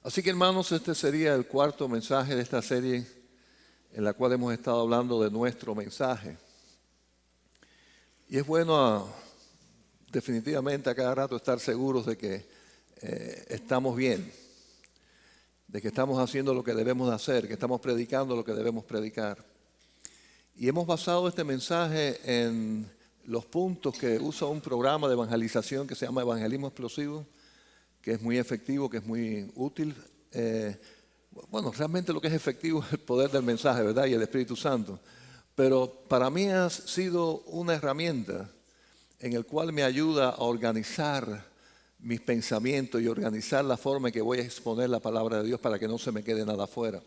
Así que hermanos, este sería el cuarto mensaje de esta serie en la cual hemos estado hablando de nuestro mensaje. Y es bueno definitivamente a cada rato estar seguros de que estamos bien, de que estamos haciendo lo que debemos de hacer, que estamos predicando lo que debemos predicar. Y hemos basado este mensaje en los puntos que usa un programa de evangelización que se llama Evangelismo Explosivo, que es muy efectivo, que es muy útil. Bueno, realmente lo que es efectivo es el poder del mensaje, ¿verdad? Y el Espíritu Santo. Pero para mí ha sido una herramienta en el cual me ayuda a organizar mis pensamientos y organizar la forma en que voy a exponer la palabra de Dios para que no se me quede nada afuera.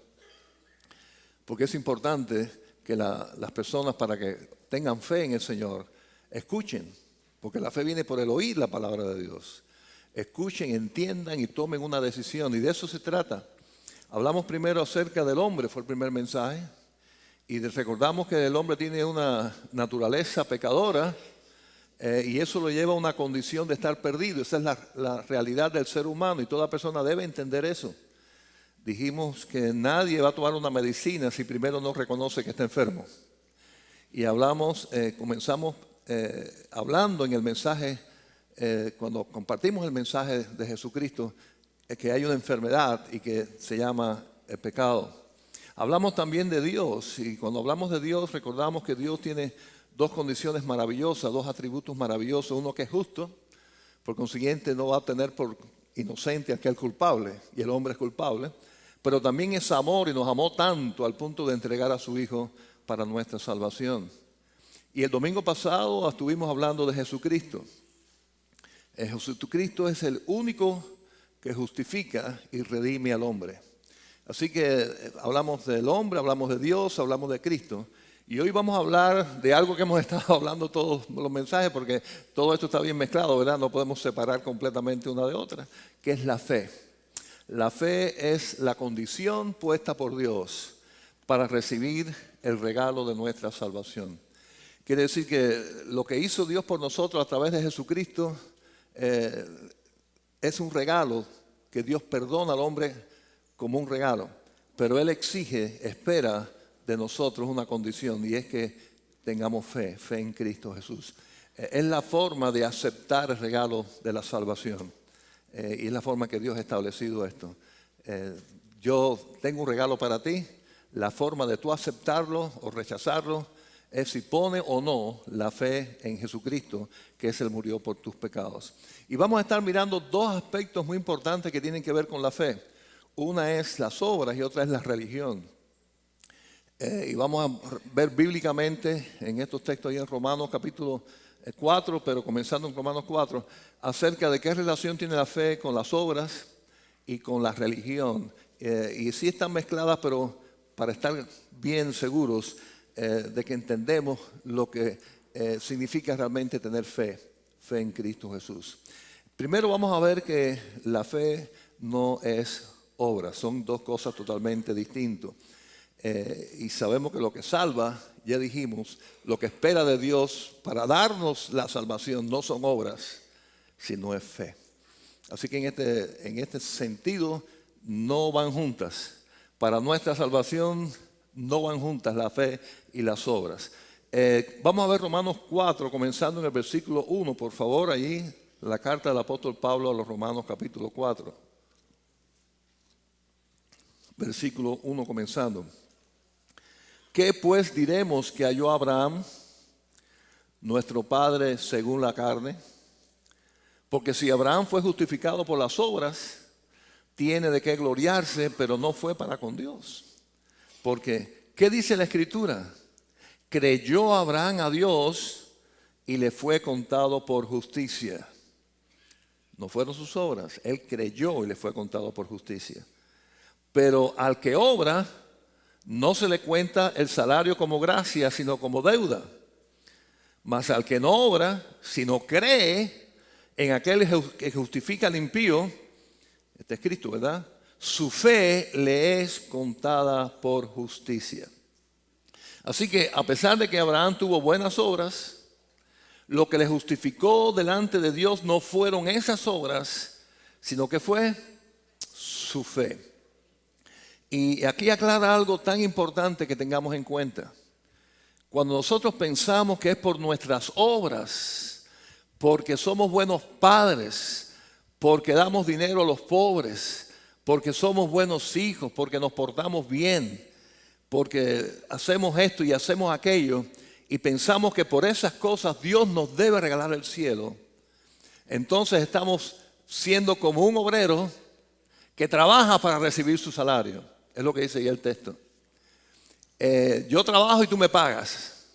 Porque es importante que las personas, para que tengan fe en el Señor, escuchen, porque la fe viene por el oír la palabra de Dios. Escuchen, entiendan y tomen una decisión, y de eso se trata. Hablamos primero acerca del hombre, fue el primer mensaje, y recordamos que el hombre tiene una naturaleza pecadora, y eso lo lleva a una condición de estar perdido. Esa es la realidad del ser humano, y toda persona debe entender eso. Dijimos que nadie va a tomar una medicina si primero no reconoce que está enfermo. Y comenzamos hablando en el mensaje, cuando compartimos el mensaje de Jesucristo, que hay una enfermedad y que se llama el pecado. Hablamos también de Dios, y cuando hablamos de Dios recordamos que Dios tiene dos condiciones maravillosas, dos atributos maravillosos. Uno, que es justo, por consiguiente no va a tener por inocente a aquel culpable, y el hombre es culpable. Pero también es amor, y nos amó tanto al punto de entregar a su Hijo para nuestra salvación. Y el domingo pasado estuvimos hablando de Jesucristo. Jesucristo es el único que justifica y redime al hombre. Así que hablamos del hombre, hablamos de Dios, hablamos de Cristo. Y hoy vamos a hablar de algo que hemos estado hablando todos los mensajes, porque todo esto está bien mezclado, ¿verdad? No podemos separar completamente una de otra, que es la fe. La fe es la condición puesta por Dios para recibir el regalo de nuestra salvación. Quiere decir que lo que hizo Dios por nosotros a través de Jesucristo es un regalo que Dios perdona al hombre como un regalo. Pero Él espera de nosotros una condición, y es que tengamos fe en Cristo Jesús. Es la forma de aceptar el regalo de la salvación. Y es la forma que Dios ha establecido esto. Yo tengo un regalo para ti. La forma de tú aceptarlo o rechazarlo es si pone o no la fe en Jesucristo, que es Él murió por tus pecados. Y vamos a estar mirando dos aspectos muy importantes que tienen que ver con la fe. Una es las obras y otra es la religión. Y vamos a ver bíblicamente en estos textos ahí en Romanos capítulo 4, pero comenzando en Romanos 4, acerca de qué relación tiene la fe con las obras y con la religión. Y sí están mezcladas, pero para estar bien seguros de que entendemos lo que significa realmente tener fe en Cristo Jesús. Primero vamos a ver que la fe no es obra, son dos cosas totalmente distintas. Y sabemos que lo que salva, ya dijimos, lo que espera de Dios para darnos la salvación no son obras, sino es fe. Así que en este sentido no van juntas. Para nuestra salvación no van juntas la fe y las obras. Vamos a ver Romanos 4, comenzando en el versículo 1, por favor, allí la carta del apóstol Pablo a los Romanos capítulo 4. Versículo 1 comenzando. ¿Qué pues diremos que halló Abraham, nuestro padre según la carne? Porque si Abraham fue justificado por las obras, tiene de qué gloriarse, pero no fue para con Dios. Porque, ¿qué dice la Escritura? Creyó Abraham a Dios y le fue contado por justicia. No fueron sus obras, él creyó y le fue contado por justicia. Pero al que obra, no se le cuenta el salario como gracia, sino como deuda. Mas al que no obra, sino cree en aquel que justifica al impío, está escrito, ¿verdad? Su fe le es contada por justicia. Así que a pesar de que Abraham tuvo buenas obras, lo que le justificó delante de Dios no fueron esas obras, sino que fue su fe. Y aquí aclara algo tan importante que tengamos en cuenta. Cuando nosotros pensamos que es por nuestras obras, porque somos buenos padres, porque damos dinero a los pobres, porque somos buenos hijos, porque nos portamos bien, porque hacemos esto y hacemos aquello, y pensamos que por esas cosas Dios nos debe regalar el cielo, entonces estamos siendo como un obrero que trabaja para recibir su salario. Es lo que dice ahí el texto. Yo trabajo y tú me pagas.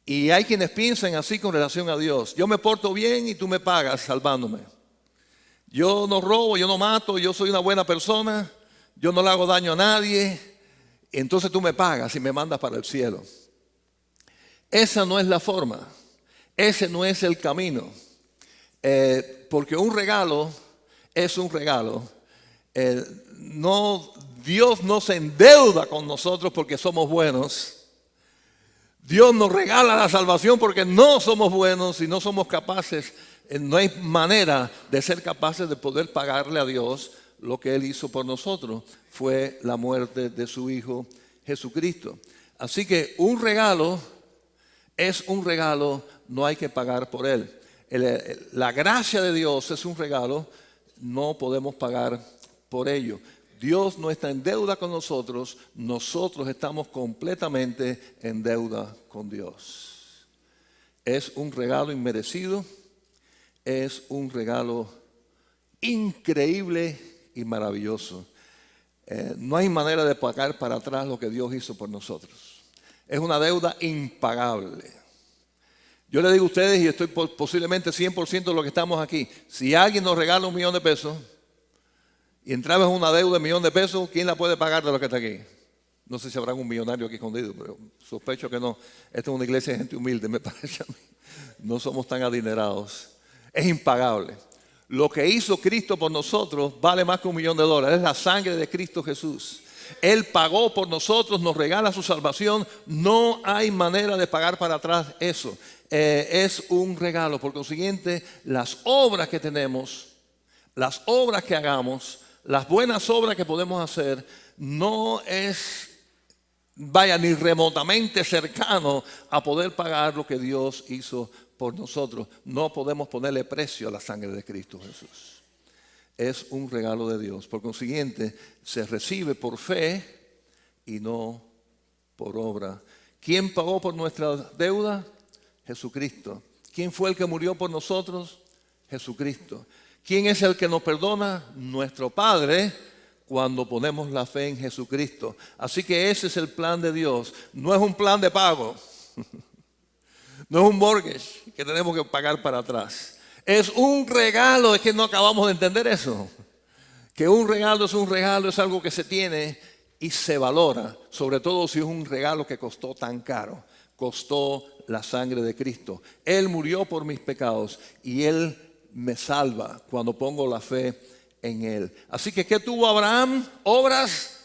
Y hay quienes piensan así con relación a Dios. Yo me porto bien y tú me pagas salvándome. Yo no robo, yo no mato, yo soy una buena persona, yo no le hago daño a nadie. Entonces tú me pagas y me mandas para el cielo. Esa no es la forma. Ese no es el camino. Porque un regalo es un regalo. Dios no se endeuda con nosotros porque somos buenos. Dios nos regala la salvación porque no somos buenos y no somos capaces. No hay manera de ser capaces de poder pagarle a Dios lo que Él hizo por nosotros. Fue la muerte de su Hijo Jesucristo. Así que un regalo es un regalo, no hay que pagar por él. La gracia de Dios es un regalo, no podemos pagar por ello. Dios no está en deuda con nosotros, nosotros estamos completamente en deuda con Dios. Es un regalo inmerecido, es un regalo increíble y maravilloso. No hay manera de pagar para atrás lo que Dios hizo por nosotros. Es una deuda impagable. Yo le digo a ustedes, y estoy posiblemente 100% de lo que estamos aquí, si alguien nos regala $1 millón de pesos y entramos en una deuda de $1 millón de pesos, ¿quién la puede pagar de lo que está aquí? No sé si habrá un millonario aquí escondido, pero sospecho que no. Esta es una iglesia de gente humilde, me parece a mí. No somos tan adinerados. Es impagable. Lo que hizo Cristo por nosotros vale más que $1 millón. Es la sangre de Cristo Jesús. Él pagó por nosotros, nos regala su salvación. No hay manera de pagar para atrás eso. Es un regalo. Por consiguiente, las obras que tenemos, las obras que hagamos, las buenas obras que podemos hacer, no es, ni remotamente cercano a poder pagar lo que Dios hizo por nosotros. No podemos ponerle precio a la sangre de Cristo Jesús. Es un regalo de Dios. Por consiguiente, se recibe por fe y no por obra. ¿Quién pagó por nuestra deuda? Jesucristo. ¿Quién fue el que murió por nosotros? Jesucristo. ¿Quién es el que nos perdona? Nuestro Padre, cuando ponemos la fe en Jesucristo. Así que ese es el plan de Dios. No es un plan de pago. No es un mortgage que tenemos que pagar para atrás. Es un regalo. Es que no acabamos de entender eso. Que un regalo, es algo que se tiene y se valora. Sobre todo si es un regalo que costó tan caro. Costó la sangre de Cristo. Él murió por mis pecados y Él me salva cuando pongo la fe en Él. Así que, ¿qué tuvo Abraham? Obras.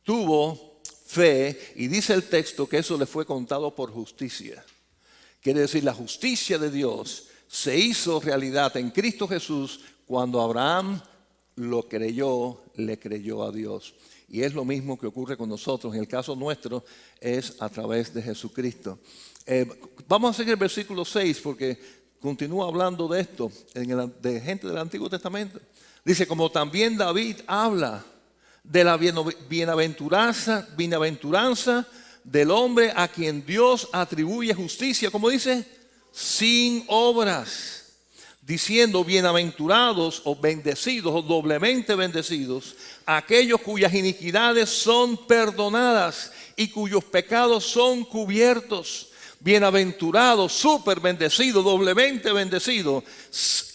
Tuvo fe, y dice el texto que eso le fue contado por justicia. Quiere decir, la justicia de Dios se hizo realidad en Cristo Jesús cuando Abraham lo creyó, le creyó a Dios. Y es lo mismo que ocurre con nosotros. En el caso nuestro es a través de Jesucristo. Vamos a seguir el versículo 6 porque continúa hablando de esto, de gente del Antiguo Testamento. Dice, como también David habla de la bienaventuranza del hombre a quien Dios atribuye justicia, como dice, sin obras, diciendo, bienaventurados o bendecidos o doblemente bendecidos aquellos cuyas iniquidades son perdonadas y cuyos pecados son cubiertos. Bienaventurado, súper bendecido, doblemente bendecido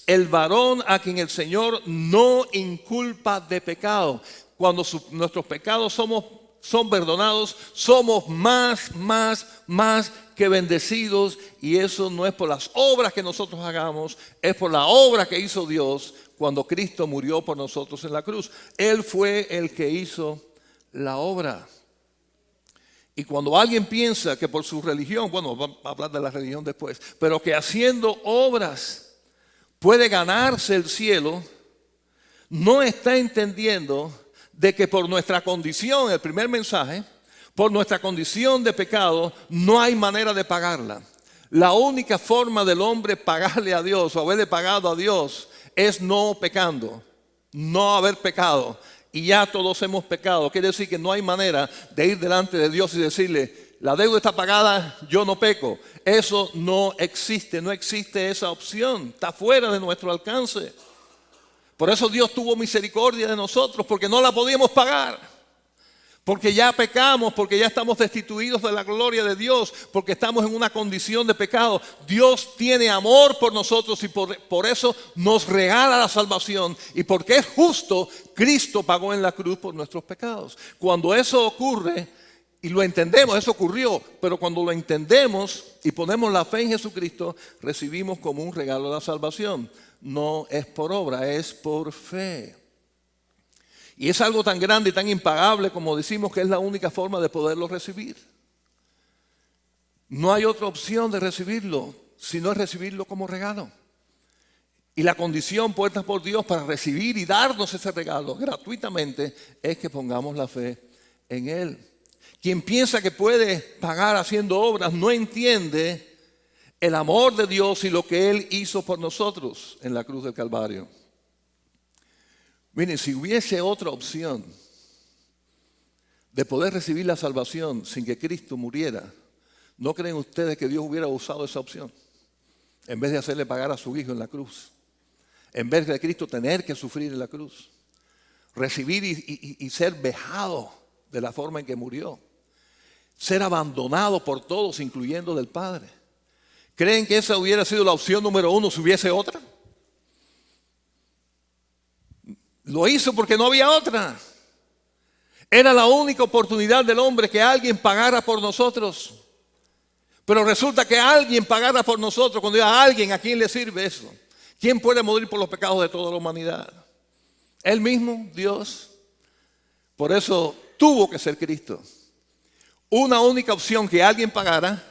el varón a quien el Señor no inculpa de pecado. Cuando nuestros pecados son perdonados, somos más que bendecidos. Y eso no es por las obras que nosotros hagamos, es por la obra que hizo Dios cuando Cristo murió por nosotros en la cruz. Él fue el que hizo la obra. Y cuando alguien piensa que por su religión, bueno, vamos a hablar de la religión después, pero que haciendo obras puede ganarse el cielo, no está entendiendo de que por nuestra condición, el primer mensaje, por nuestra condición de pecado, no hay manera de pagarla. La única forma del hombre pagarle a Dios o haberle pagado a Dios es no pecando, no haber pecado. Y ya todos hemos pecado. Quiere decir que no hay manera de ir delante de Dios y decirle, la deuda está pagada, yo no peco. Eso no existe, no existe esa opción. Está fuera de nuestro alcance. Por eso Dios tuvo misericordia de nosotros, porque no la podíamos pagar. Porque ya pecamos, porque ya estamos destituidos de la gloria de Dios, porque estamos en una condición de pecado. Dios tiene amor por nosotros y por eso nos regala la salvación. Y porque es justo, Cristo pagó en la cruz por nuestros pecados. Cuando eso ocurre y lo entendemos, eso ocurrió, pero cuando lo entendemos y ponemos la fe en Jesucristo, recibimos como un regalo la salvación. No es por obra, es por fe. Y es algo tan grande y tan impagable como decimos que es la única forma de poderlo recibir. No hay otra opción de recibirlo, sino es recibirlo como regalo. Y la condición puesta por Dios para recibir y darnos ese regalo gratuitamente es que pongamos la fe en Él. Quien piensa que puede pagar haciendo obras no entiende el amor de Dios y lo que Él hizo por nosotros en la cruz del Calvario. Miren, si hubiese otra opción de poder recibir la salvación sin que Cristo muriera, ¿no creen ustedes que Dios hubiera usado esa opción? En vez de hacerle pagar a su Hijo en la cruz, en vez de Cristo tener que sufrir en la cruz, recibir y ser vejado de la forma en que murió, ser abandonado por todos, incluyendo del Padre. ¿Creen que esa hubiera sido la opción número uno si hubiese otra? Lo hizo porque no había otra. Era la única oportunidad del hombre que alguien pagara por nosotros. Pero resulta que alguien pagara por nosotros. Cuando diga alguien, ¿a quién le sirve eso? ¿Quién puede morir por los pecados de toda la humanidad? Él mismo, Dios. Por eso tuvo que ser Cristo. Una única opción que alguien pagara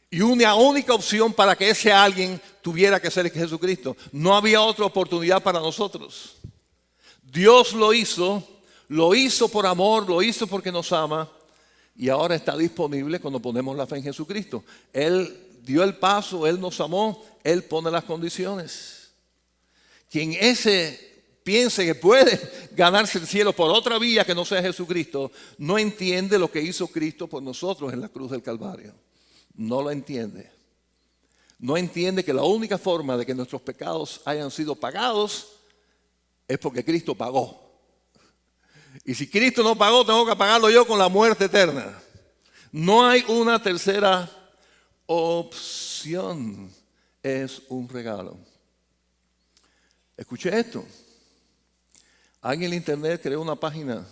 y una única opción para que ese alguien tuviera que ser Jesucristo. No había otra oportunidad para nosotros. Dios lo hizo por amor, lo hizo porque nos ama y ahora está disponible cuando ponemos la fe en Jesucristo. Él dio el paso, Él nos amó, Él pone las condiciones. Quien piense que puede ganarse el cielo por otra vía que no sea Jesucristo, no entiende lo que hizo Cristo por nosotros en la cruz del Calvario. No lo entiende. No entiende que la única forma de que nuestros pecados hayan sido pagados es porque Cristo pagó. Y si Cristo no pagó, tengo que pagarlo yo con la muerte eterna. No hay una tercera opción. Es un regalo. Escuché esto. Alguien en el internet creó una página,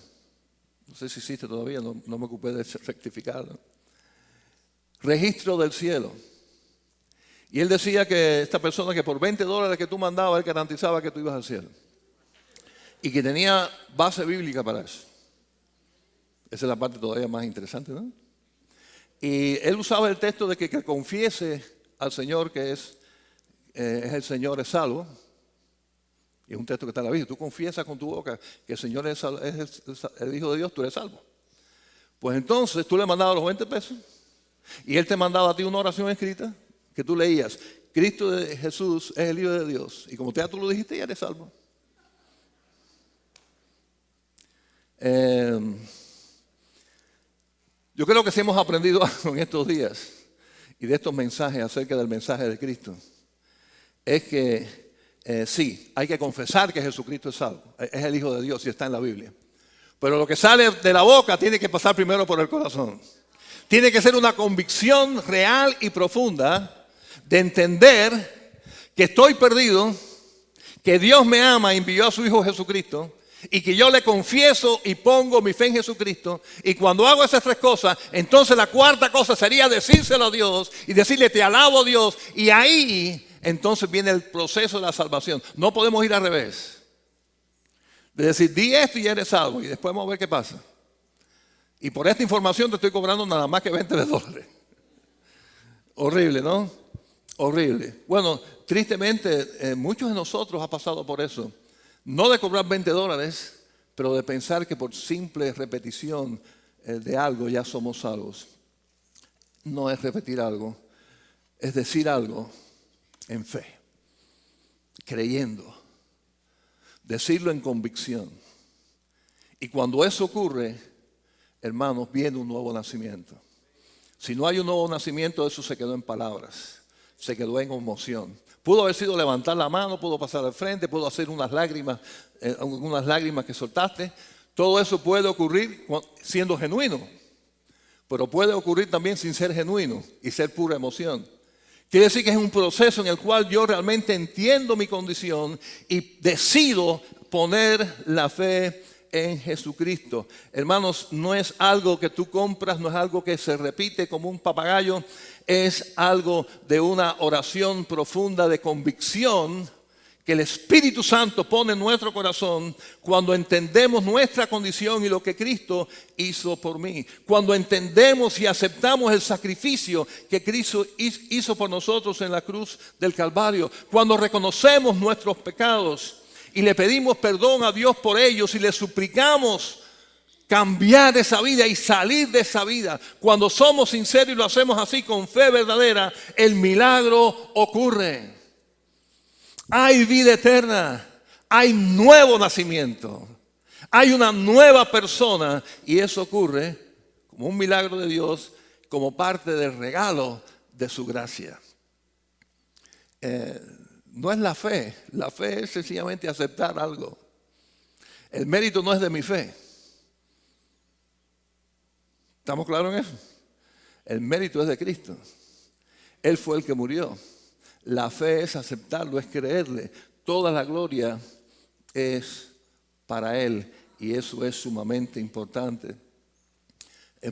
no sé si existe todavía, no me ocupé de rectificarla. Registro del cielo. Y él decía que esta persona que por $20 que tú mandabas, él garantizaba que tú ibas al cielo. Y que tenía base bíblica para eso. Esa es la parte todavía más interesante, ¿no? Y él usaba el texto de que confiese al Señor que es el Señor es salvo. Y es un texto que está en la Biblia. Tú confiesas con tu boca que el Señor es el Hijo de Dios, tú eres salvo. Pues entonces tú le mandabas los 20 pesos y él te mandaba a ti una oración escrita que tú leías. Cristo de Jesús es el Hijo de Dios. Y como ya tú lo dijiste, ya eres salvo. Yo creo que si hemos aprendido algo en estos días y de estos mensajes acerca del mensaje de Cristo, es que sí, hay que confesar que Jesucristo es salvo, es el Hijo de Dios y está en la Biblia. Pero lo que sale de la boca tiene que pasar primero por el corazón. Tiene que ser una convicción real y profunda de entender que estoy perdido, que Dios me ama y envió a su Hijo Jesucristo, y que yo le confieso y pongo mi fe en Jesucristo. Y cuando hago esas tres cosas, entonces la cuarta cosa sería decírselo a Dios y decirle te alabo Dios. Y ahí entonces viene el proceso de la salvación. No podemos ir al revés. De decir di esto y ya eres salvo y después vamos a ver qué pasa. Y por esta información te estoy cobrando nada más que $20. Horrible, ¿no? Horrible. Bueno, tristemente muchos de nosotros han pasado por eso. No de cobrar $20, pero de pensar que por simple repetición de algo ya somos salvos. No es repetir algo, es decir algo en fe, creyendo, decirlo en convicción. Y cuando eso ocurre, hermanos, viene un nuevo nacimiento. Si no hay un nuevo nacimiento, eso se quedó en palabras, se quedó en emoción. Pudo haber sido levantar la mano, pudo pasar al frente, pudo hacer unas lágrimas que soltaste. Todo eso puede ocurrir siendo genuino, pero puede ocurrir también sin ser genuino y ser pura emoción. Quiere decir que es un proceso en el cual yo realmente entiendo mi condición y decido poner la fe en Jesucristo. Hermanos, no es algo que tú compras, no es algo que se repite como un papagayo, es algo de una oración profunda de convicción que el Espíritu Santo pone en nuestro corazón cuando entendemos nuestra condición y lo que Cristo hizo por mí. Cuando entendemos y aceptamos el sacrificio que Cristo hizo por nosotros en la cruz del Calvario. Cuando reconocemos nuestros pecados y le pedimos perdón a Dios por ellos y le suplicamos cambiar esa vida y salir de esa vida. Cuando somos sinceros y lo hacemos así con fe verdadera, el milagro ocurre. Hay vida eterna, hay nuevo nacimiento, hay una nueva persona y eso ocurre como un milagro de Dios, como parte del regalo de su gracia. No es la fe es sencillamente aceptar algo. El mérito no es de mi fe. ¿Estamos claros en eso? El mérito es de Cristo. Él fue el que murió. La fe es aceptarlo, es creerle. Toda la gloria es para Él y eso es sumamente importante.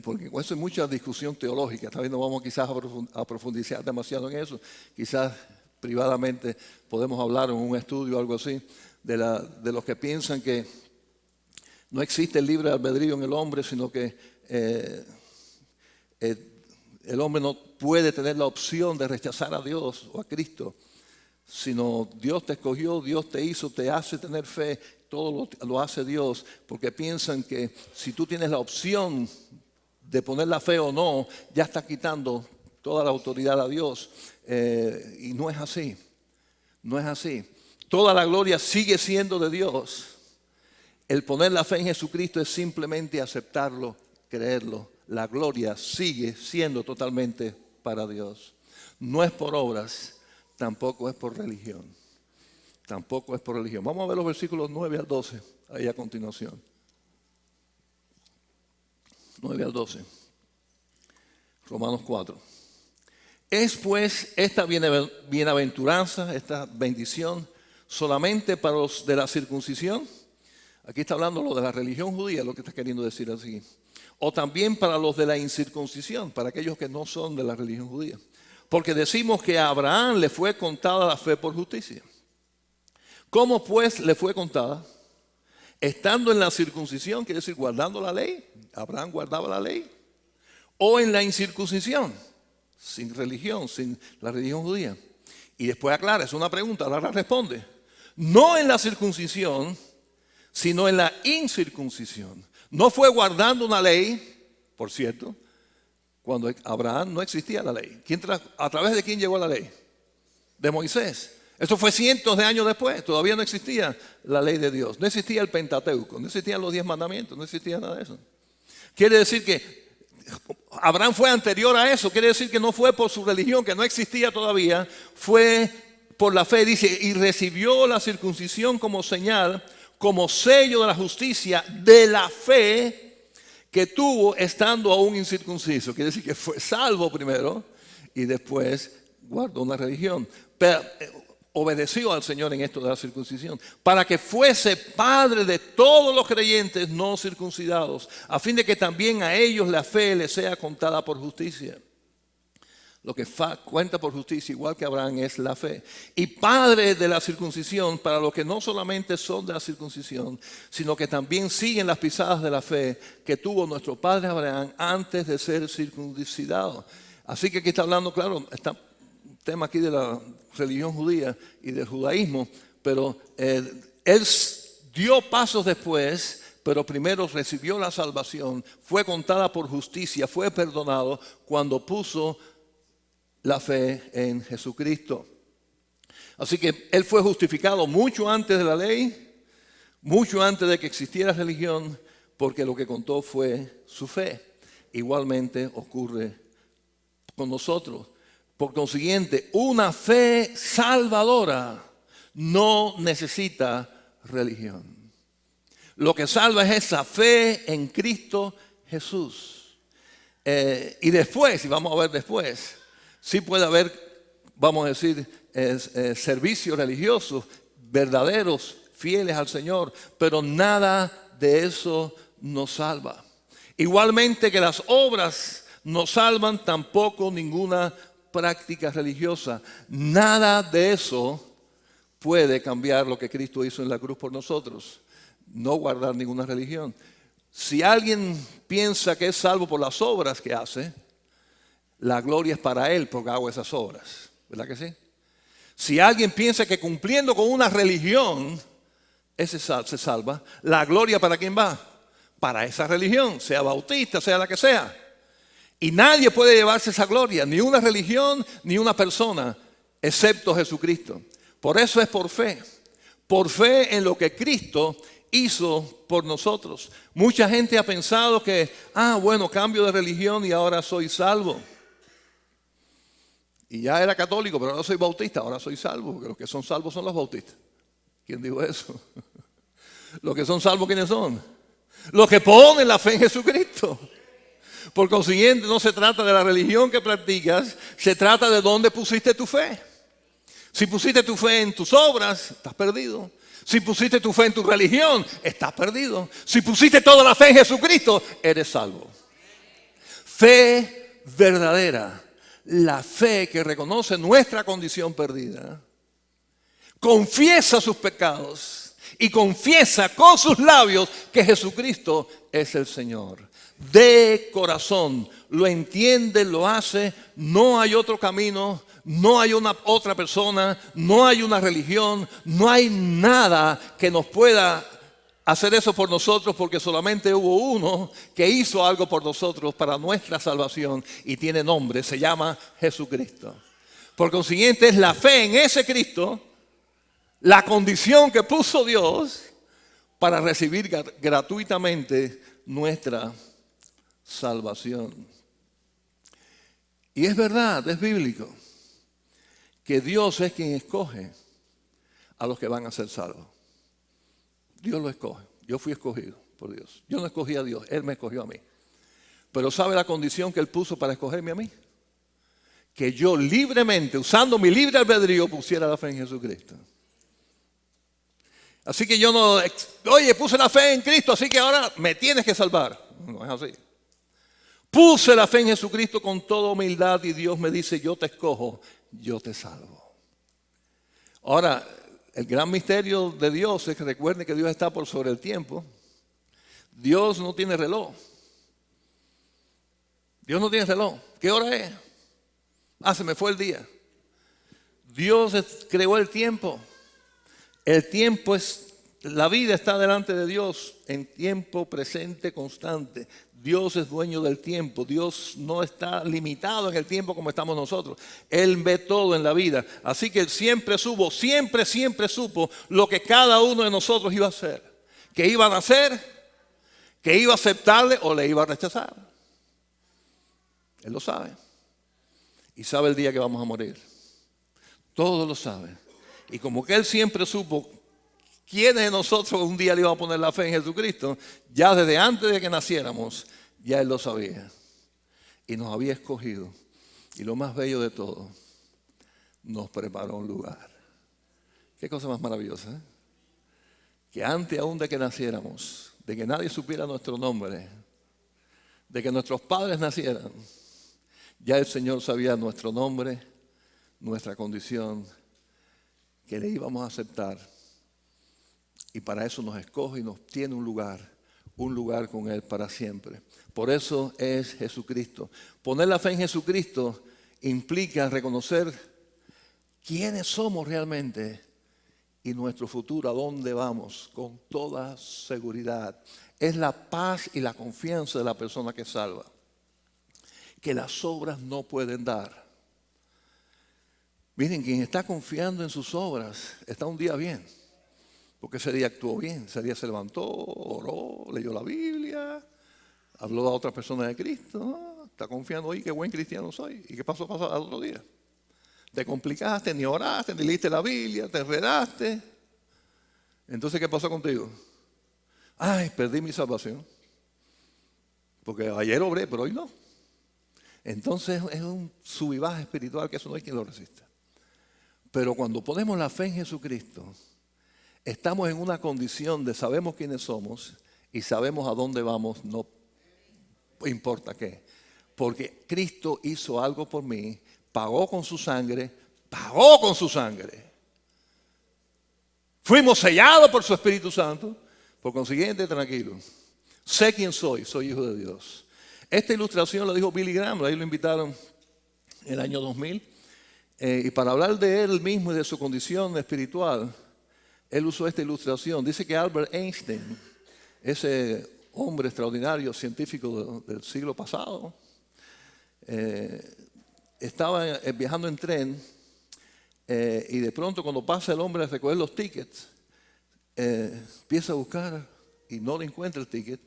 Porque con eso hay mucha discusión teológica. Tal vez no vamos quizás a profundizar demasiado en eso. Quizás privadamente podemos hablar en un estudio o algo así de los que piensan que no existe el libre albedrío en el hombre, sino que el hombre no puede tener la opción de rechazar a Dios o a Cristo, sino Dios te escogió, Dios te hizo, te hace tener fe, todo lo hace Dios, porque piensan que si tú tienes la opción de poner la fe o no, ya estás quitando toda la autoridad a Dios. Y no es así, no es así. Toda la gloria sigue siendo de Dios. El poner la fe en Jesucristo es simplemente aceptarlo, creerlo. La gloria sigue siendo totalmente para Dios. No es por obras, tampoco es por religión. Tampoco es por religión. Vamos a ver los versículos 9 al 12, ahí a continuación. 9 al 12. Romanos 4. Es pues esta bienaventuranza, esta bendición, solamente para los de la circuncisión. Aquí está hablando lo de la religión judía, lo que está queriendo decir así. O también para los de la incircuncisión, para aquellos que no son de la religión judía. Porque decimos que a Abraham le fue contada la fe por justicia. ¿Cómo pues le fue contada? Estando en la circuncisión, quiere decir guardando la ley. Abraham guardaba la ley. O en la incircuncisión, sin religión, sin la religión judía. Y después aclara, es una pregunta, ahora responde. No en la circuncisión, sino en la incircuncisión. No fue guardando una ley, por cierto, cuando Abraham no existía la ley. ¿A través de quién llegó la ley? De Moisés. Eso fue cientos de años después. Todavía no existía la ley de Dios. No existía el Pentateuco. No existían los 10 mandamientos. No existía nada de eso. Quiere decir que Abraham fue anterior a eso. Quiere decir que no fue por su religión, que no existía todavía. Fue por la fe. Dice, y recibió la circuncisión como señal, como sello de la justicia de la fe que tuvo estando aún incircunciso. Quiere decir que fue salvo primero y después guardó una religión. Pero obedeció al Señor en esto de la circuncisión, para que fuese padre de todos los creyentes no circuncidados, a fin de que también a ellos la fe les sea contada por justicia. Lo que cuenta por justicia, igual que Abraham, es la fe. Y padre de la circuncisión para los que no solamente son de la circuncisión, sino que también siguen las pisadas de la fe que tuvo nuestro padre Abraham antes de ser circuncidado. Así que aquí está hablando, claro, está un tema aquí de la religión judía y del judaísmo, pero él dio pasos después, pero primero recibió la salvación, fue contada por justicia, fue perdonado cuando puso la fe en Jesucristo. Así que él fue justificado mucho antes de la ley, mucho antes de que existiera religión, porque lo que contó fue su fe. Igualmente ocurre con nosotros. Por consiguiente, una fe salvadora no necesita religión. Lo que salva es esa fe en Cristo Jesús. Y después, y vamos a ver después, sí puede haber, vamos a decir, servicios religiosos verdaderos, fieles al Señor, pero nada de eso nos salva. Igualmente que las obras no salvan, tampoco ninguna práctica religiosa. Nada de eso puede cambiar lo que Cristo hizo en la cruz por nosotros. No guardar ninguna religión. Si alguien piensa que es salvo por las obras que hace, la gloria es para él porque hago esas obras. ¿Verdad que sí? Si alguien piensa que cumpliendo con una religión ese se salva, la gloria ¿para quién va? Para esa religión, sea bautista, sea la que sea. Y nadie puede llevarse esa gloria, ni una religión, ni una persona, excepto Jesucristo. Por eso es por fe en lo que Cristo hizo por nosotros. Mucha gente ha pensado que, bueno, cambio de religión y ahora soy salvo. Y ya era católico, pero ahora soy bautista, ahora soy salvo, porque los que son salvos son los bautistas. ¿Quién dijo eso? Los que son salvos, ¿quiénes son? Los que ponen la fe en Jesucristo. Por consiguiente, no se trata de la religión que practicas, se trata de dónde pusiste tu fe. Si pusiste tu fe en tus obras, estás perdido. Si pusiste tu fe en tu religión, estás perdido. Si pusiste toda la fe en Jesucristo, eres salvo. Fe verdadera, la fe que reconoce nuestra condición perdida, confiesa sus pecados y confiesa con sus labios que Jesucristo es el Señor. De corazón, lo entiende, lo hace, no hay otro camino, no hay una otra persona, no hay una religión, no hay nada que nos pueda hacer eso por nosotros, porque solamente hubo uno que hizo algo por nosotros para nuestra salvación y tiene nombre, se llama Jesucristo. Por consiguiente, es la fe en ese Cristo, la condición que puso Dios para recibir gratuitamente nuestra salvación. Y es verdad, es bíblico, que Dios es quien escoge a los que van a ser salvos. Dios lo escoge. Yo fui escogido por Dios. Yo no escogí a Dios, Él me escogió a mí. Pero ¿sabe la condición que Él puso para escogerme a mí? Que yo libremente, usando mi libre albedrío, pusiera la fe en Jesucristo. Así que yo no, puse la fe en Cristo, así que ahora me tienes que salvar. No es así. Puse la fe en Jesucristo con toda humildad y Dios me dice, yo te escojo, yo te salvo. Ahora, el gran misterio de Dios es que recuerden que Dios está por sobre el tiempo. Dios no tiene reloj. Dios no tiene reloj. ¿Qué hora es? Se me fue el día. Dios creó el tiempo. El tiempo es, la vida está delante de Dios en tiempo presente constante. Dios es dueño del tiempo. Dios no está limitado en el tiempo como estamos nosotros. Él ve todo en la vida. Así que Él siempre supo lo que cada uno de nosotros iba a hacer. Que iba a nacer, que iba a aceptarle o le iba a rechazar. Él lo sabe. Y sabe el día que vamos a morir. Todo lo sabe. Y como que Él siempre supo quiénes de nosotros un día le iban a poner la fe en Jesucristo, ya desde antes de que naciéramos, ya Él lo sabía. Y nos había escogido. Y lo más bello de todo, nos preparó un lugar. Qué cosa más maravillosa, ¿eh? Que antes aún de que naciéramos, de que nadie supiera nuestro nombre, de que nuestros padres nacieran, ya el Señor sabía nuestro nombre, nuestra condición, que le íbamos a aceptar. Y para eso nos escoge y nos tiene un lugar con Él para siempre. Por eso es Jesucristo. Poner la fe en Jesucristo implica reconocer quiénes somos realmente y nuestro futuro, ¿a dónde vamos? Con toda seguridad. Es la paz y la confianza de la persona que salva, que las obras no pueden dar. Miren, quien está confiando en sus obras está un día bien, porque ese día actuó bien, ese día se levantó, oró, leyó la Biblia, habló a otras personas de Cristo. ¿No? Está confiando hoy, qué buen cristiano soy. ¿Y qué pasó al otro día? Te complicaste, ni oraste, ni leíste la Biblia, te enredaste. Entonces, ¿qué pasó contigo? Ay, perdí mi salvación. Porque ayer obré, pero hoy no. Entonces es un sub y baja espiritual que eso no hay quien lo resista. Pero cuando ponemos la fe en Jesucristo, estamos en una condición de sabemos quiénes somos y sabemos a dónde vamos, no importa qué. Porque Cristo hizo algo por mí, pagó con su sangre, pagó con su sangre. Fuimos sellados por su Espíritu Santo, por consiguiente, tranquilo. Sé quién soy hijo de Dios. Esta ilustración la dijo Billy Graham, ahí lo invitaron en el año 2000. Y para hablar de él mismo y de su condición espiritual, él usó esta ilustración. Dice que Albert Einstein, ese hombre extraordinario científico del siglo pasado, estaba viajando en tren y de pronto cuando pasa el hombre a recoger los tickets, empieza a buscar y no le encuentra el ticket.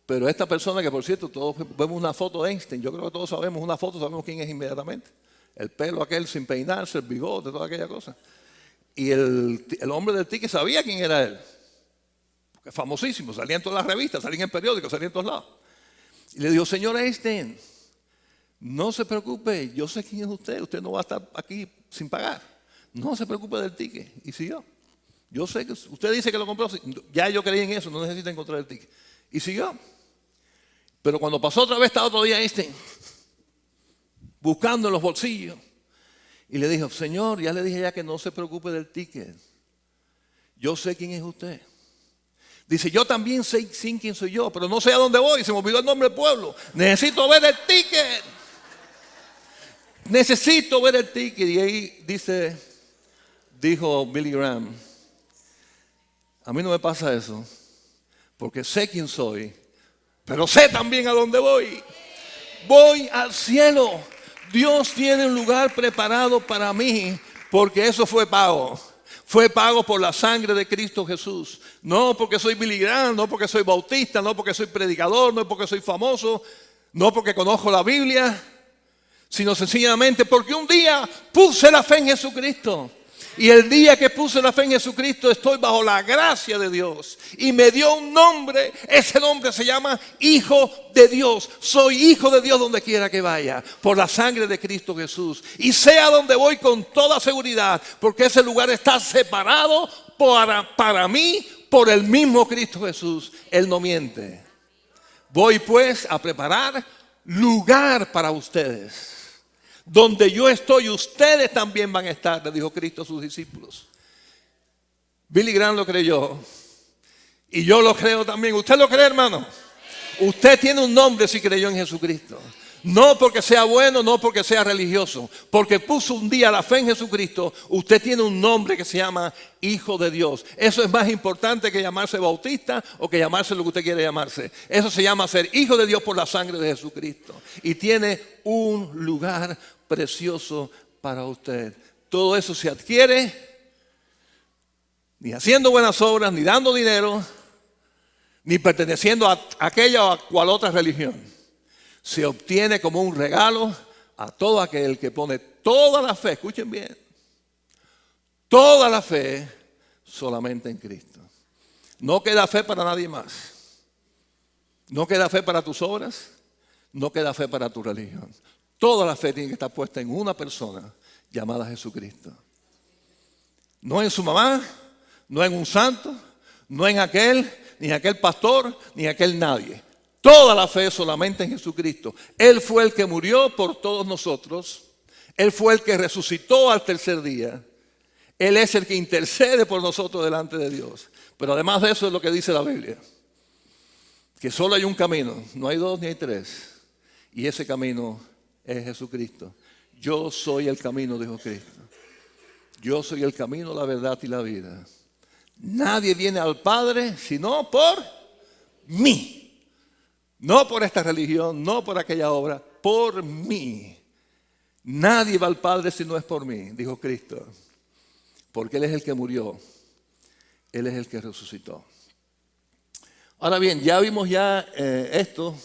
Pero esta persona, que por cierto todos vemos una foto de Einstein, yo creo que todos sabemos una foto, sabemos quién es inmediatamente. El pelo aquel sin peinarse, el bigote, toda aquella cosa. Y el hombre del ticket sabía quién era él. Porque es famosísimo, salía en todas las revistas, salía en el periódico, salía en todos lados. Y le dijo, señor Einstein, no se preocupe, yo sé quién es usted no va a estar aquí sin pagar. No se preocupe del ticket. Y siguió. Yo sé que usted dice que lo compró, ya yo creí en eso, no necesita encontrar el ticket. Y siguió. Pero cuando pasó otra vez, estaba otro día Einstein buscando en los bolsillos. Y le dijo, señor, ya le dije ya que no se preocupe del ticket. Yo sé quién es usted. Dice, yo también sé quién soy yo, pero no sé a dónde voy. Se me olvidó el nombre del pueblo. Necesito ver el ticket. Necesito ver el ticket. Y ahí dijo Billy Graham, a mí no me pasa eso, porque sé quién soy, pero sé también a dónde voy. Voy al cielo. Dios tiene un lugar preparado para mí, porque eso fue pago. Fue pago por la sangre de Cristo Jesús. No porque soy Billy Graham, no porque soy bautista, no porque soy predicador, no porque soy famoso, no porque conozco la Biblia, sino sencillamente porque un día puse la fe en Jesucristo. Y el día que puse la fe en Jesucristo estoy bajo la gracia de Dios. Y me dio un nombre, ese nombre se llama Hijo de Dios. Soy hijo de Dios donde quiera que vaya, por la sangre de Cristo Jesús. Y sé a dónde voy con toda seguridad, porque ese lugar está separado para mí por el mismo Cristo Jesús. Él no miente. Voy pues a preparar lugar para ustedes. Donde yo estoy, ustedes también van a estar, le dijo Cristo a sus discípulos. Billy Graham lo creyó. Y yo lo creo también. ¿Usted lo cree, hermano? Usted tiene un nombre si creyó en Jesucristo. No porque sea bueno, no porque sea religioso. Porque puso un día la fe en Jesucristo. Usted tiene un nombre que se llama Hijo de Dios. Eso es más importante que llamarse bautista o que llamarse lo que usted quiere llamarse. Eso se llama ser Hijo de Dios por la sangre de Jesucristo. Y tiene un lugar precioso para usted. Todo eso se adquiere ni haciendo buenas obras, ni dando dinero, ni perteneciendo a aquella o a cual otra religión. Se obtiene como un regalo a todo aquel que pone toda la fe, escuchen bien, toda la fe solamente en Cristo. No queda fe para nadie más. No queda fe para tus obras, no queda fe para tu religión. Toda la fe tiene que estar puesta en una persona llamada Jesucristo. No en su mamá, no en un santo, no en aquel, ni aquel pastor, ni aquel nadie. Toda la fe solamente en Jesucristo. Él fue el que murió por todos nosotros. Él fue el que resucitó al tercer día. Él es el que intercede por nosotros delante de Dios. Pero además de eso es lo que dice la Biblia. Que solo hay un camino, no hay dos ni hay tres. Y ese camino es Jesucristo. Yo soy el camino, dijo Cristo. Yo soy el camino, la verdad y la vida. Nadie viene al Padre sino por mí. No por esta religión, no por aquella obra, por mí. Nadie va al Padre si no es por mí, dijo Cristo. Porque Él es el que murió. Él es el que resucitó. Ahora bien, ya vimos esto.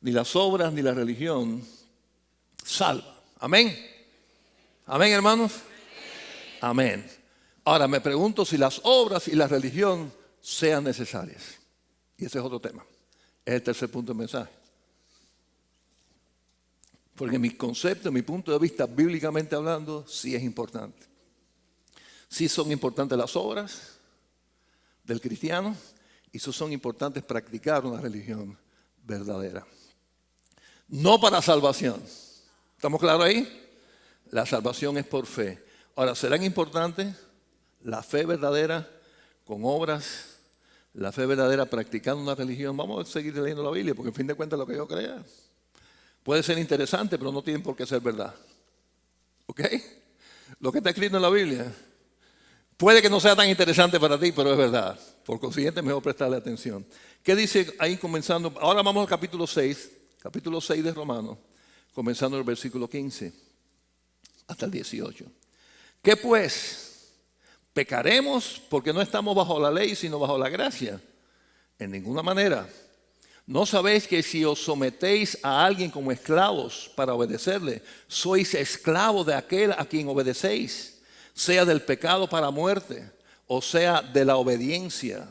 Ni las obras ni la religión salva. Amén. Amén, hermanos. Amén. Ahora me pregunto si las obras y la religión sean necesarias. Y ese es otro tema. Es el tercer punto del mensaje. Porque mi concepto, mi punto de vista, bíblicamente hablando, sí es importante. Sí son importantes las obras del cristiano y sí son importantes practicar una religión verdadera. No para salvación. ¿Estamos claros ahí? La salvación es por fe. Ahora, ¿serán importantes la fe verdadera con obras? La fe verdadera practicando una religión. Vamos a seguir leyendo la Biblia porque en fin de cuentas lo que yo crea puede ser interesante, pero no tiene por qué ser verdad. ¿Ok? Lo que está escrito en la Biblia puede que no sea tan interesante para ti, pero es verdad. Por consiguiente, es mejor prestarle atención. ¿Qué dice ahí comenzando? Ahora vamos al capítulo 6 de Romanos, comenzando el versículo 15 hasta el 18. ¿Qué pues? ¿Pecaremos porque no estamos bajo la ley, sino bajo la gracia? En ninguna manera. ¿No sabéis que si os sometéis a alguien como esclavos para obedecerle, sois esclavos de aquel a quien obedecéis, sea del pecado para muerte, o sea de la obediencia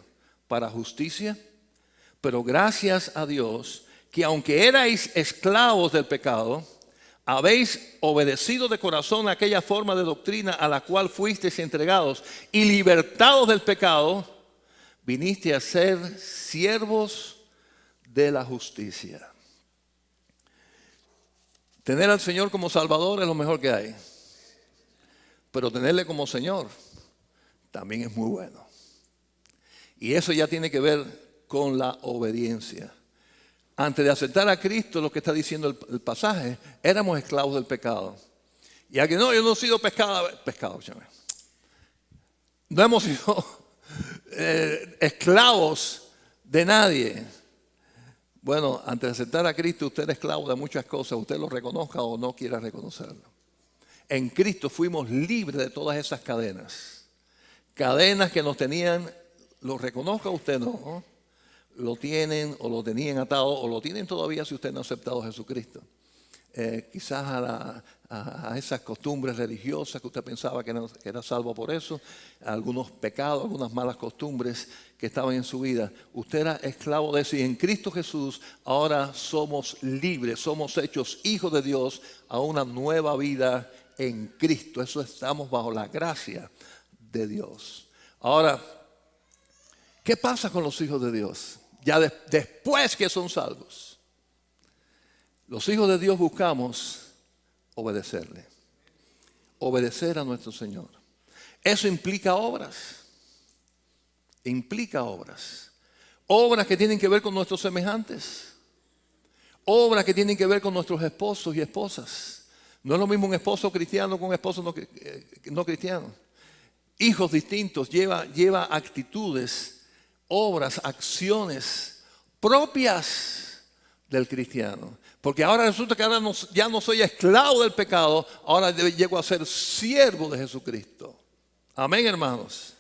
para justicia? Pero gracias a Dios, que aunque erais esclavos del pecado, habéis obedecido de corazón a aquella forma de doctrina a la cual fuisteis entregados, y libertados del pecado, viniste a ser siervos de la justicia. Tener al Señor como Salvador es lo mejor que hay. Pero tenerle como Señor también es muy bueno. Y eso ya tiene que ver con la obediencia. Antes de aceptar a Cristo, lo que está diciendo el pasaje, éramos esclavos del pecado. Y aquí no, yo no he sido pescado. No hemos sido esclavos de nadie. Bueno, antes de aceptar a Cristo, usted es esclavo de muchas cosas, usted lo reconozca o no quiera reconocerlo. En Cristo fuimos libres de todas esas cadenas. Cadenas que nos tenían, lo reconozca usted no, lo tienen o lo tenían atado o lo tienen todavía si usted no ha aceptado a Jesucristo. Quizás a esas costumbres religiosas que usted pensaba que era salvo por eso, a algunos pecados, algunas malas costumbres que estaban en su vida. Usted era esclavo de eso y en Cristo Jesús ahora somos libres, somos hechos hijos de Dios a una nueva vida en Cristo. Eso estamos bajo la gracia de Dios. Ahora, ¿qué pasa con los hijos de Dios? Ya después que son salvos. Los hijos de Dios buscamos obedecerle, obedecer a nuestro Señor. Eso implica obras, obras que tienen que ver con nuestros semejantes, obras que tienen que ver con nuestros esposos y esposas. No es lo mismo un esposo cristiano con un esposo no cristiano. Hijos distintos, lleva actitudes, obras, acciones propias del cristiano. Porque ahora resulta que ahora ya no soy esclavo del pecado, ahora llego a ser siervo de Jesucristo. Amén, hermanos.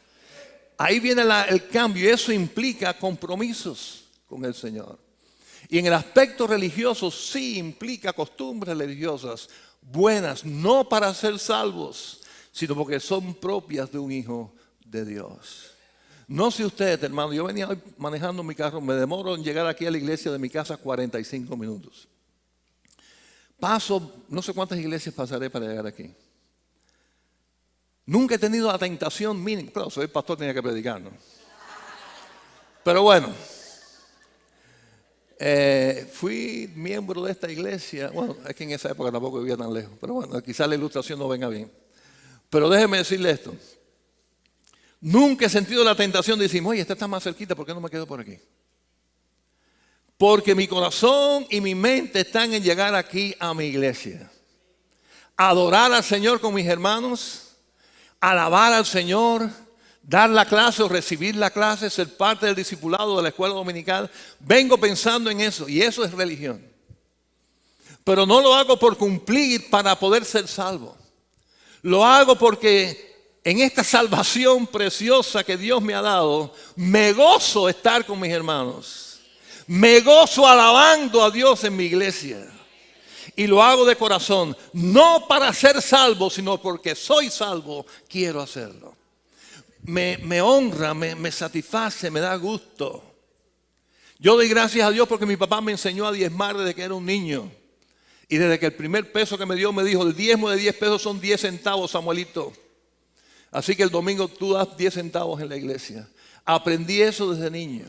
Ahí viene el cambio y eso implica compromisos con el Señor. Y en el aspecto religioso sí implica costumbres religiosas buenas, no para ser salvos, sino porque son propias de un hijo de Dios. No sé usted, hermano, yo venía hoy manejando mi carro, me demoro en llegar aquí a la iglesia de mi casa 45 minutos. Paso, no sé cuántas iglesias pasaré para llegar aquí. Nunca he tenido la tentación mínima. Claro, soy pastor, tenía que predicar, ¿no? Pero bueno, fui miembro de esta iglesia. Bueno, es que en esa época tampoco vivía tan lejos. Pero bueno, quizás la ilustración no venga bien. Pero déjeme decirle esto. Nunca he sentido la tentación de decir, oye, esta está más cerquita, ¿por qué no me quedo por aquí? Porque mi corazón y mi mente están en llegar aquí a mi iglesia. Adorar al Señor con mis hermanos. alabar al Señor, dar la clase o recibir la clase, ser parte del discipulado de la escuela dominical. Vengo pensando en eso y eso es religión. Pero no lo hago por cumplir para poder ser salvo. Lo hago porque en esta salvación preciosa que Dios me ha dado, me gozo estar con mis hermanos. Me gozo alabando a Dios en mi iglesia. Y lo hago de corazón, no para ser salvo, sino porque soy salvo, quiero hacerlo. Me honra, me satisface, me da gusto. Yo doy gracias a Dios porque mi papá me enseñó a diezmar desde que era un niño. Y desde que el primer peso que me dio me dijo, el diezmo de 10 pesos son 10 centavos, Samuelito. Así que el domingo tú das 10 centavos en la iglesia. Aprendí eso desde niño.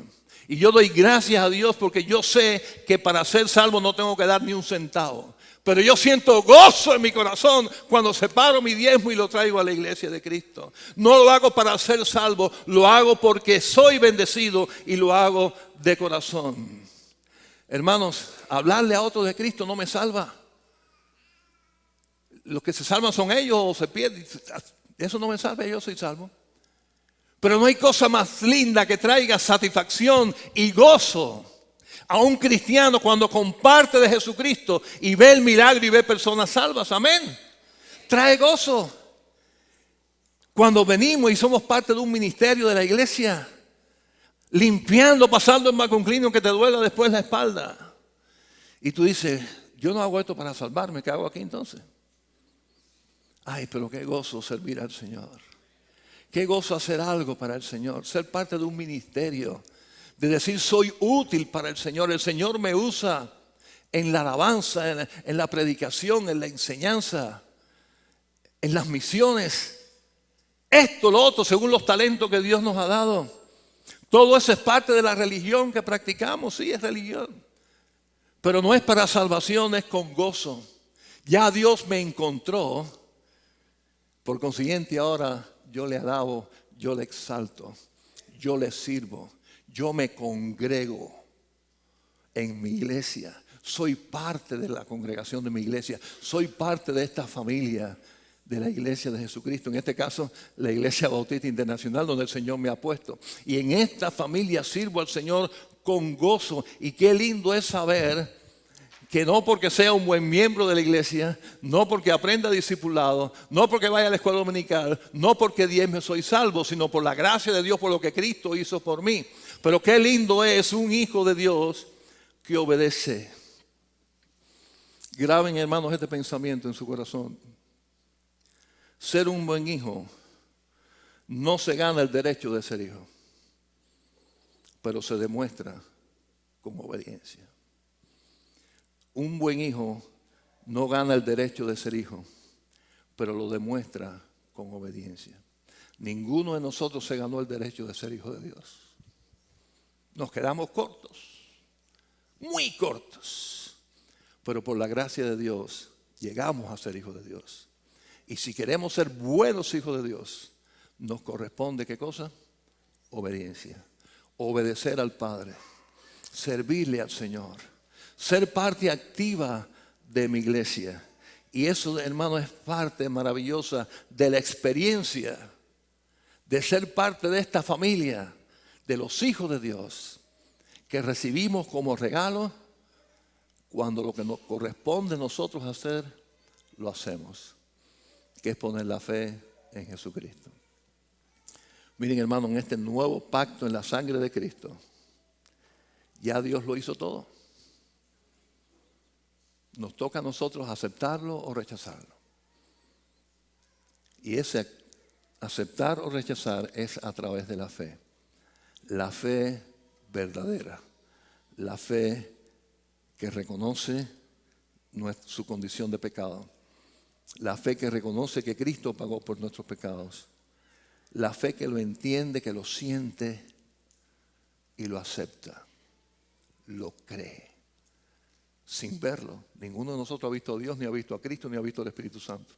Y yo doy gracias a Dios porque yo sé que para ser salvo no tengo que dar ni un centavo. Pero yo siento gozo en mi corazón cuando separo mi diezmo y lo traigo a la iglesia de Cristo. No lo hago para ser salvo, lo hago porque soy bendecido y lo hago de corazón. Hermanos, hablarle a otros de Cristo no me salva. Los que se salvan son ellos o se pierden. Eso no me salva, yo soy salvo. Pero no hay cosa más linda que traiga satisfacción y gozo a un cristiano cuando comparte de Jesucristo y ve el milagro y ve personas salvas. Amén. Trae gozo. Cuando venimos y somos parte de un ministerio de la iglesia, limpiando, pasando en macunclino que te duela después la espalda. Y tú dices, yo no hago esto para salvarme, ¿qué hago aquí entonces? Ay, pero qué gozo servir al Señor. Qué gozo hacer algo para el Señor, ser parte de un ministerio, de decir soy útil para el Señor. El Señor me usa en la alabanza, en la predicación, en la enseñanza, en las misiones. Esto, lo otro, según los talentos que Dios nos ha dado. Todo eso es parte de la religión que practicamos, sí, es religión. Pero no es para salvación, es con gozo. Ya Dios me encontró, por consiguiente ahora yo le alabo, yo le exalto, yo le sirvo, yo me congrego en mi iglesia. Soy parte de la congregación de mi iglesia, soy parte de esta familia de la iglesia de Jesucristo, en este caso la Iglesia Bautista Internacional donde el Señor me ha puesto. Y en esta familia sirvo al Señor con gozo. Y qué lindo es saber que no porque sea un buen miembro de la iglesia, no porque aprenda discipulado, no porque vaya a la escuela dominical, no porque diezme soy salvo, sino por la gracia de Dios, por lo que Cristo hizo por mí. Pero qué lindo es un hijo de Dios que obedece. Graben, hermanos, este pensamiento en su corazón. Ser un buen hijo no se gana el derecho de ser hijo, pero se demuestra con obediencia. Un buen hijo no gana el derecho de ser hijo, pero lo demuestra con obediencia. Ninguno de nosotros se ganó el derecho de ser hijo de Dios. Nos quedamos cortos, muy cortos, pero por la gracia de Dios llegamos a ser hijos de Dios. Y si queremos ser buenos hijos de Dios, nos corresponde, ¿qué cosa? Obediencia. Obedecer al Padre, servirle al Señor, ser parte activa de mi iglesia. Y eso, hermano, es parte maravillosa de la experiencia de ser parte de esta familia, de los hijos de Dios, que recibimos como regalo cuando lo que nos corresponde a nosotros hacer, lo hacemos, que es poner la fe en Jesucristo. Miren, hermano, en este nuevo pacto en la sangre de Cristo, ya Dios lo hizo todo. Nos toca a nosotros aceptarlo o rechazarlo. Y ese aceptar o rechazar es a través de la fe. La fe verdadera. La fe que reconoce su condición de pecado. La fe que reconoce que Cristo pagó por nuestros pecados. La fe que lo entiende, que lo siente y lo acepta. Lo cree. Sin verlo. Ninguno de nosotros ha visto a Dios, ni ha visto a Cristo, ni ha visto al Espíritu Santo.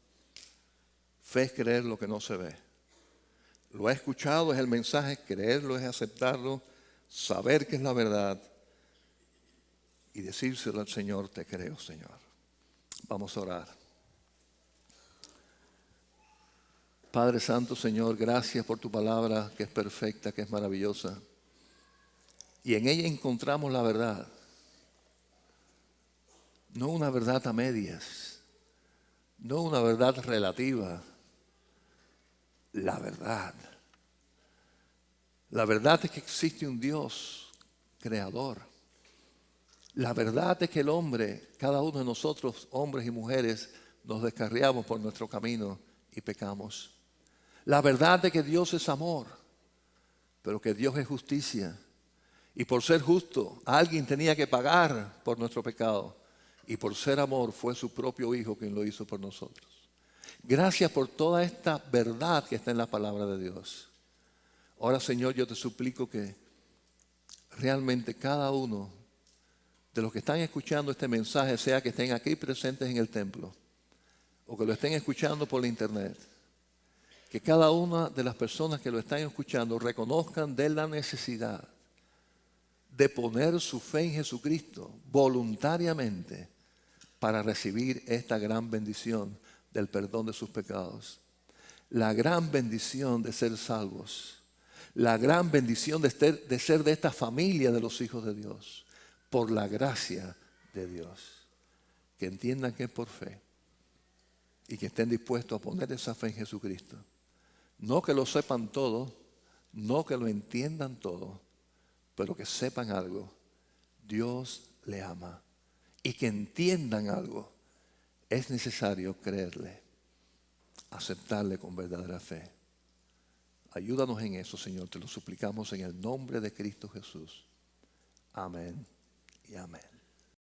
Fe es creer lo que no se ve. Lo ha escuchado, es el mensaje, creerlo es aceptarlo, saber que es la verdad y decírselo al Señor, te creo, Señor. Vamos a orar. Padre Santo, Señor, gracias por tu palabra que es perfecta, que es maravillosa. Y en ella encontramos la verdad. No una verdad a medias, no una verdad relativa, la verdad. La verdad es que existe un Dios creador. La verdad es que el hombre, cada uno de nosotros, hombres y mujeres, nos descarriamos por nuestro camino y pecamos. La verdad es que Dios es amor, pero que Dios es justicia. Y por ser justo, alguien tenía que pagar por nuestro pecado. Y por ser amor, fue su propio Hijo quien lo hizo por nosotros. Gracias por toda esta verdad que está en la palabra de Dios. Ahora, Señor, yo te suplico que realmente cada uno de los que están escuchando este mensaje, sea que estén aquí presentes en el templo o que lo estén escuchando por la internet, que cada una de las personas que lo están escuchando reconozcan de la necesidad de poner su fe en Jesucristo voluntariamente para recibir esta gran bendición del perdón de sus pecados. La gran bendición de ser salvos. La gran bendición de ser de esta familia de los hijos de Dios. Por la gracia de Dios. Que entiendan que es por fe. Y que estén dispuestos a poner esa fe en Jesucristo. No que lo sepan todo. No que lo entiendan todo. Pero que sepan algo. Dios le ama. Y que entiendan algo. Es necesario creerle. Aceptarle con verdadera fe. Ayúdanos en eso, Señor. Te lo suplicamos en el nombre de Cristo Jesús. Amén y amén.